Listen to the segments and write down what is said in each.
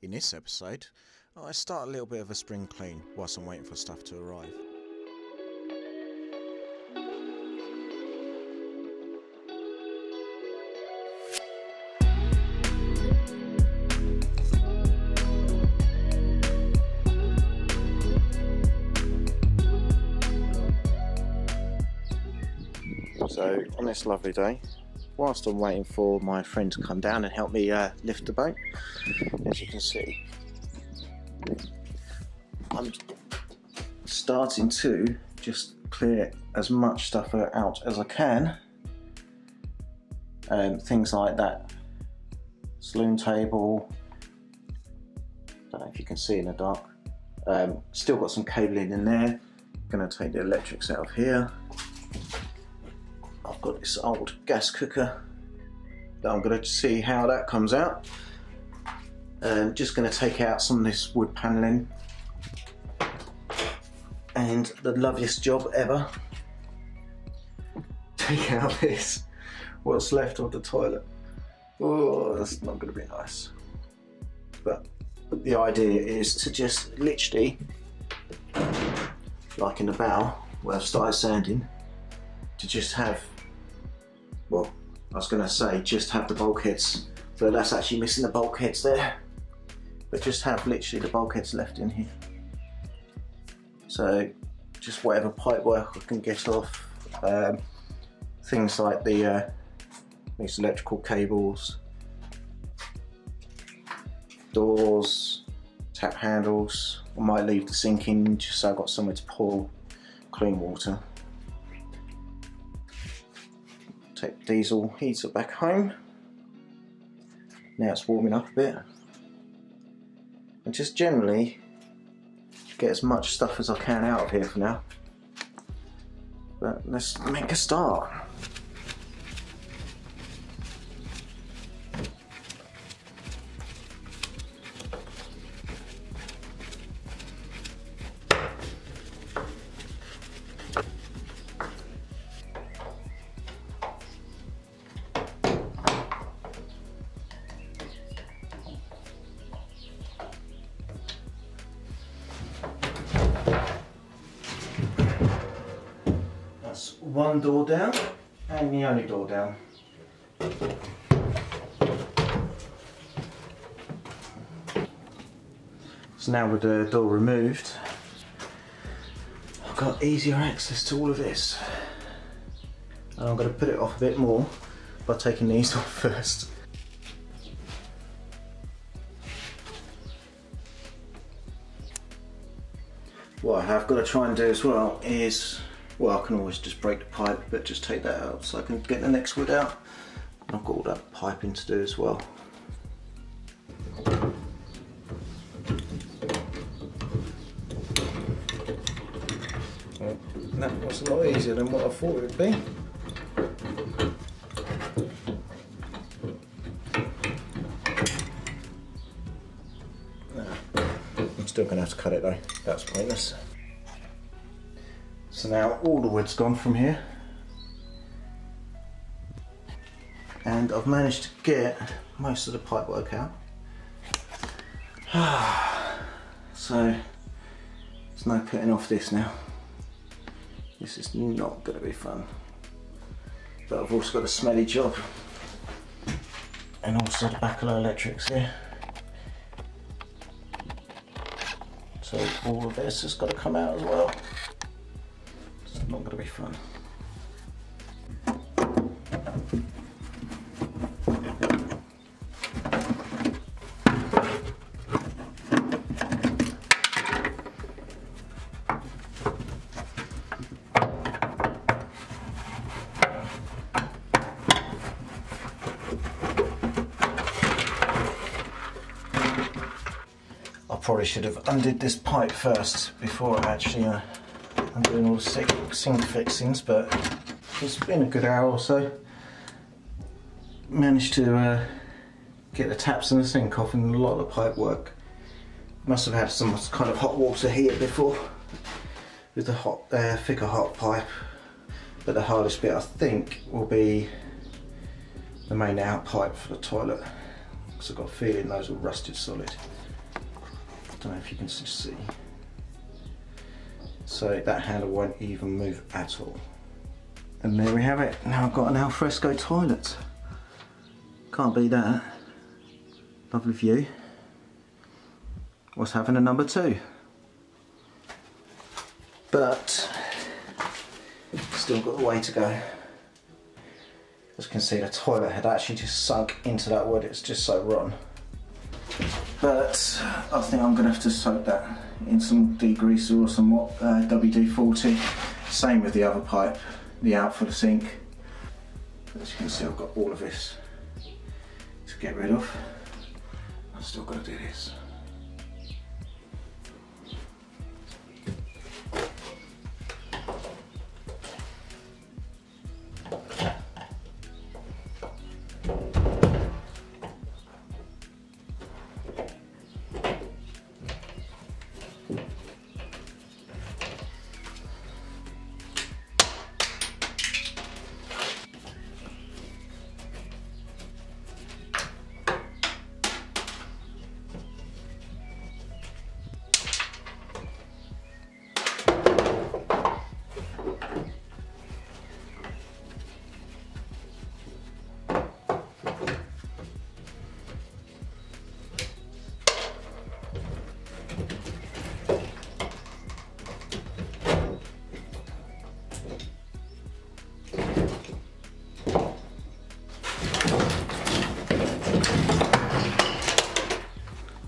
In this episode, I start a little bit of a spring clean whilst I'm waiting for stuff to arrive. So on this lovely day, whilst I'm waiting for my friend to come down and help me lift the boat, as you can see, I'm starting to just clear as much stuff out as I can. Things like that saloon table, don't know if you can see in the dark, still got some cabling in there. Gonna take the electrics out of here. I've got this old gas cooker that I'm going to see how that comes out. Just going to take out some of this wood panelling, and the loveliest job ever, take out this, what's left of the toilet. Oh, that's not going to be nice. But the idea is to just literally, like in the bow where I've started sanding, to just have, well, I was going to say just have the bulkheads, but that's actually missing the bulkheads there. But just have literally the bulkheads left in here. So just whatever pipe work I can get off, things like the these electrical cables, doors, tap handles. I might leave the sink in just so I've got somewhere to pour clean water. Take the diesel heater back home. Now it's warming up a bit. And just generally get as much stuff as I can out of here for now. But let's make a start. One door down, and the only door down. So now with the door removed, I've got easier access to all of this. And I'm going to put it off a bit more by taking these off first. What I have got to try and do as well is, well, I can always just break the pipe, but just take that out so I can get the next wood out. And I've got all that piping to do as well. Well, that was a lot easier than what I thought it would be. I'm still going to have to cut it though, that's pointless. So now all the wood's gone from here, and I've managed to get most of the pipe work out. So there's no putting off this now. This is not going to be fun. But I've also got a smelly job, and also the backhoe electrics here. So all of this has got to come out as well. Not going to be fun. I probably should have undid this pipe first before actually I'm doing all the sink fixings, but it's been a good hour or so. Managed to get the taps and the sink off and a lot of the pipe work. Must have had some kind of hot water heater before with the hot, thicker hot pipe. But the hardest bit I think will be the main out pipe for the toilet, because I've got a feeling those are rusted solid. don't know if you can see. So that handle won't even move at all. And there we have it. Now I've got an alfresco toilet. Can't beat that. Lovely view. What's having a number 2? But still got a way to go. As you can see, the toilet had actually just sunk into that wood. It's just so rotten. But I think I'm going to have to soak that in some degreaser or some WD-40. Same with the other pipe, the out for the sink. As you can see, I've got all of this to get rid of. I've still got to do this.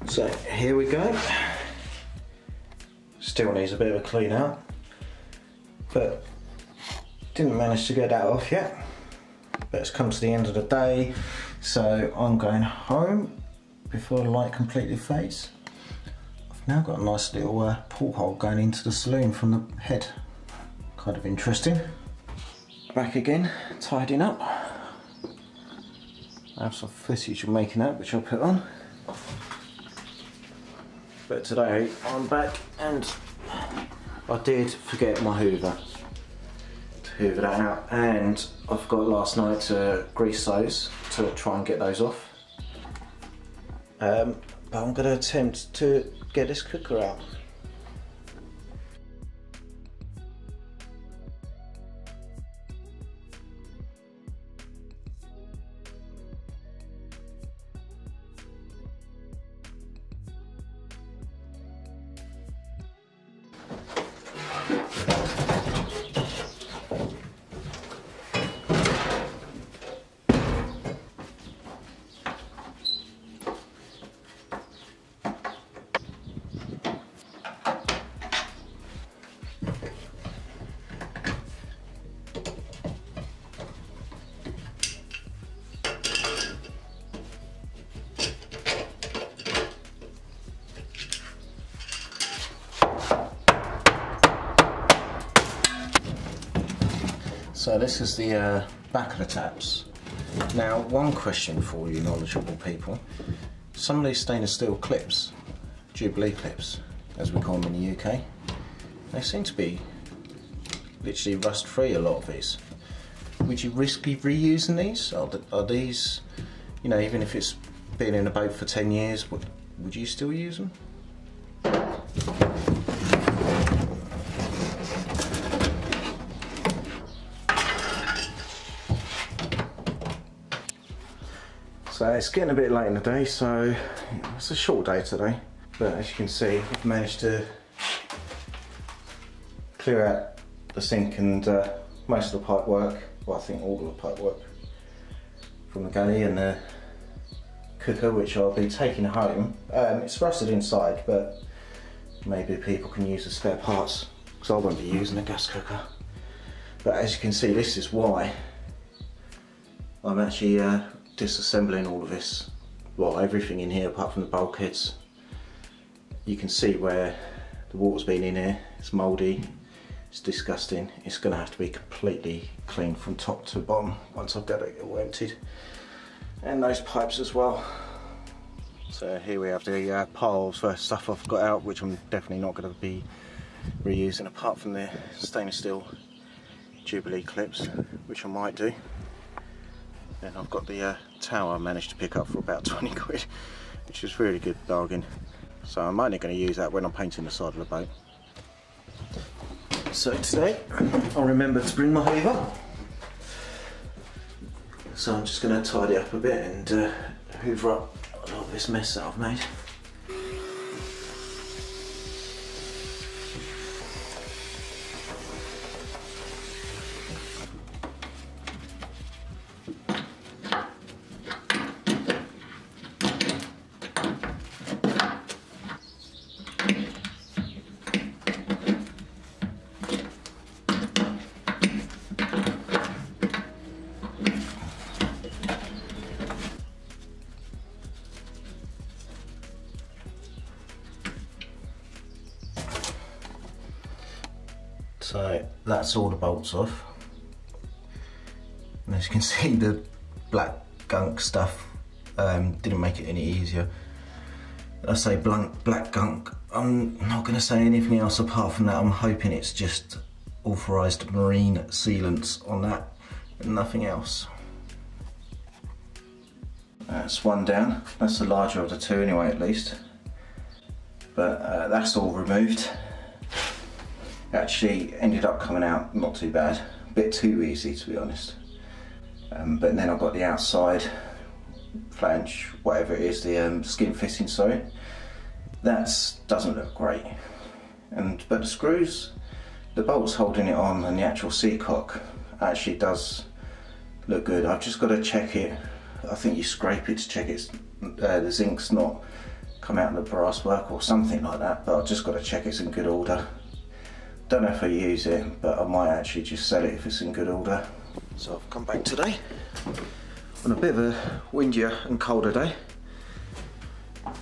So here we go. Still needs a bit of a clean out, but didn't manage to get that off yet. But it's come to the end of the day, so I'm going home before the light completely fades. I've now got a nice little porthole going into the saloon from the head. Kind of interesting. Back again, tidying up. I have some footage of making that, which I'll put on. But today I'm back and I did forget my hoover to hoover that out, and I forgot last night to grease those to try and get those off. But I'm going to attempt to get this cooker out. So this is the back of the taps. Now, one question for you knowledgeable people. Some of these stainless steel clips, Jubilee clips, as we call them in the UK, they seem to be literally rust free, a lot of these. Would you risk reusing these? Are these, you know, even if it's been in a boat for 10 years, would you still use them? So it's getting a bit late in the day, so it's a short day today. But as you can see, I've managed to clear out the sink and most of the pipe work. Well, I think all of the pipe work from the galley and the cooker, which I'll be taking home. It's rusted inside, but maybe people can use the spare parts because I won't be using a gas cooker. But as you can see, this is why I'm actually disassembling all of this. Well, everything in here apart from the bulkheads. You can see where the water's been in here. It's mouldy, it's disgusting. It's going to have to be completely clean from top to bottom once I've got it all emptied. And those pipes as well. So here we have the piles of stuff I've got out, which I'm definitely not going to be reusing apart from the stainless steel Jubilee clips, which I might do. Then I've got the tower I managed to pick up for about 20 quid, which is really good bargain. So I'm only going to use that when I'm painting the side of the boat. So today I'll remember to bring my hoover. So I'm just going to tidy up a bit and hoover up a lot of this mess that I've made. So that's all the bolts off, and as you can see, the black gunk stuff didn't make it any easier. I say black gunk, I'm not going to say anything else apart from that. I'm hoping it's just authorised marine sealants on that and nothing else. That's one down, that's the larger of the two anyway, at least, but that's all removed. Actually ended up coming out not too bad, a bit too easy to be honest. But then I've got the outside flange, whatever it is, the skin fitting, sorry. That doesn't look great. But the screws, the bolts holding it on, and the actual seatcock actually does look good. I've just got to check it. I think you scrape it to check it's the zinc's not come out in the brass work or something like that, but I've just got to check it's in good order. Don't know if I use it, but I might actually just sell it if it's in good order. So I've come back today on a bit of a windier and colder day.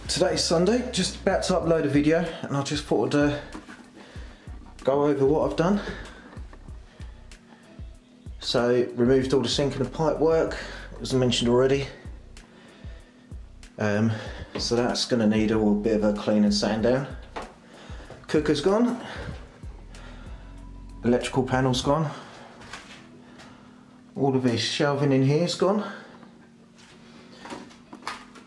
Today's Sunday, just about to upload a video, and I just thought I'd go over what I've done. So removed all the sink and the pipe work, as I mentioned already. So that's going to need a bit of a clean and sand down. Cooker's gone. Electrical panel's gone. All of this shelving in here is gone.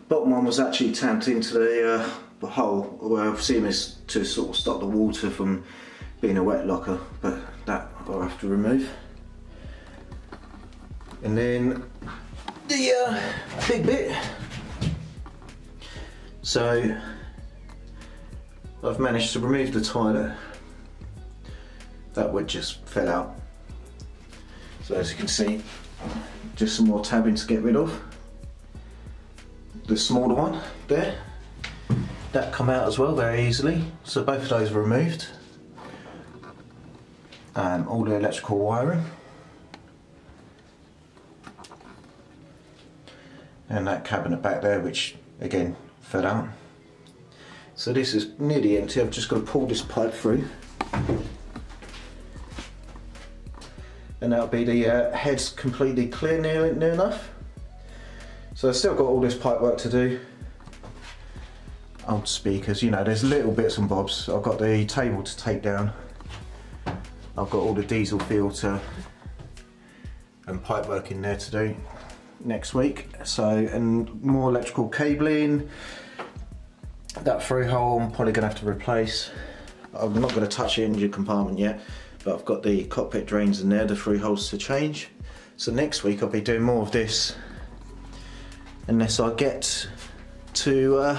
Bottom one was actually tamped into the hole where I've seen this to sort of stop the water from being a wet locker, but that I'll have to remove. And then the big bit. So I've managed to remove the toilet. That wood just fell out. So as you can see, just some more tabbing to get rid of. The smaller one there, that come out as well very easily. So both of those were removed. All the electrical wiring. And that cabinet back there, which again fell out. So this is nearly empty. I've just got to pull this pipe through. And that'll be the heads completely clear near enough. So I've still got all this pipe work to do. Old speakers, you know, there's little bits and bobs. I've got the table to take down. I've got all the diesel filter and pipe work in there to do next week. So, and more electrical cabling. That through hole I'm probably gonna have to replace. I'm not gonna touch the engine compartment yet, but I've got the cockpit drains in there, the through holes to change. So next week I'll be doing more of this, unless I get to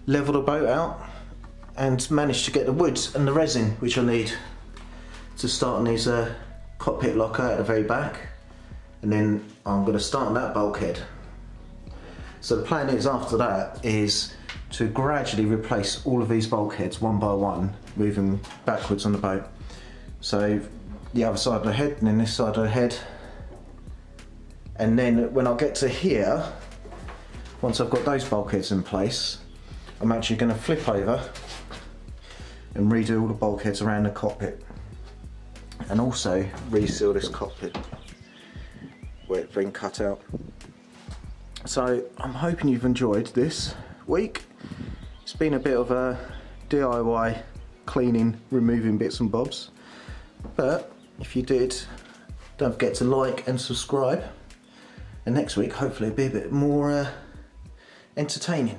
level the boat out and manage to get the wood and the resin which I need to start on his cockpit locker at the very back, and then I'm going to start on that bulkhead. So the plan is after that is to gradually replace all of these bulkheads one by one, moving backwards on the boat. So the other side of the head and then this side of the head, and then when I get to here, once I've got those bulkheads in place, I'm actually going to flip over and redo all the bulkheads around the cockpit, and also reseal this cockpit where it's been cut out. So I'm hoping you've enjoyed this week. It's been a bit of a DIY cleaning, removing bits and bobs, but if you did, don't forget to like and subscribe, and next week hopefully it'll be a bit more entertaining.